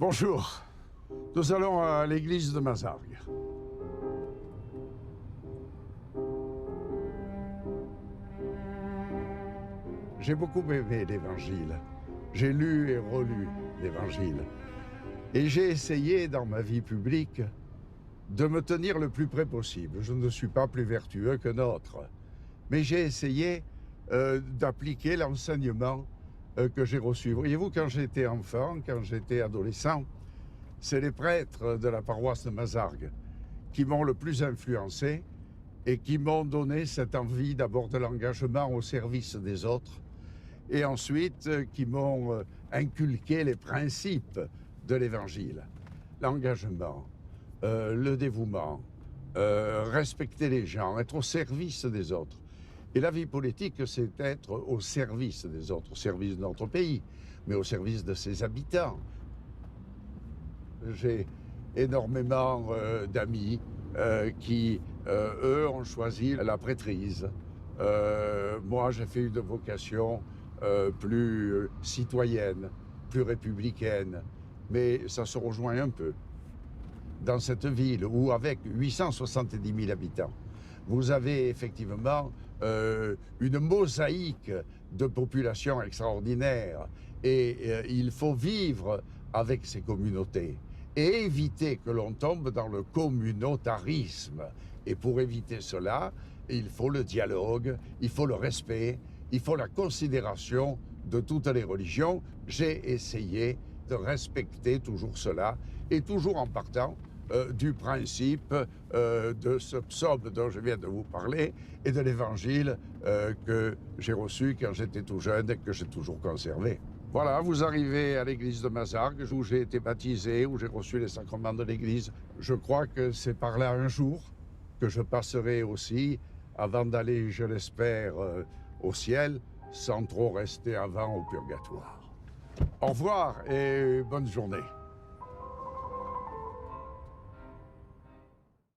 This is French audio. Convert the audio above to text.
Bonjour, nous allons à l'église de Mazargues. J'ai beaucoup aimé l'Évangile. J'ai lu et relu l'Évangile. Et j'ai essayé dans ma vie publique de me tenir le plus près possible. Je ne suis pas plus vertueux que d'autres. Mais j'ai essayé d'appliquer l'enseignement que j'ai reçu. Voyez-vous, quand j'étais enfant, quand j'étais adolescent, c'est les prêtres de la paroisse de Mazargues qui m'ont le plus influencé et qui m'ont donné cette envie d'abord de l'engagement au service des autres et ensuite qui m'ont inculqué les principes de l'Évangile. L'engagement, le dévouement, respecter les gens, être au service des autres. Et la vie politique, c'est être au service des autres, au service de notre pays, mais au service de ses habitants. J'ai énormément d'amis qui, eux, ont choisi la prêtrise. Moi, j'ai fait une vocation plus citoyenne, plus républicaine, mais ça se rejoint un peu. Dans cette ville où, avec 870 000 habitants, vous avez effectivement une mosaïque de population extraordinaire et il faut vivre avec ces communautés et éviter que l'on tombe dans le communautarisme. Et pour éviter cela, il faut le dialogue, il faut le respect, il faut la considération de toutes les religions. J'ai essayé de respecter toujours cela et toujours en partant du principe de ce psaume dont je viens de vous parler et de l'évangile que j'ai reçu quand j'étais tout jeune et que j'ai toujours conservé. Voilà, vous arrivez à l'église de Mazargues où j'ai été baptisé, où j'ai reçu les sacrements de l'église. Je crois que c'est par là un jour que je passerai aussi avant d'aller, je l'espère, au ciel, sans trop rester avant au purgatoire. Au revoir et bonne journée.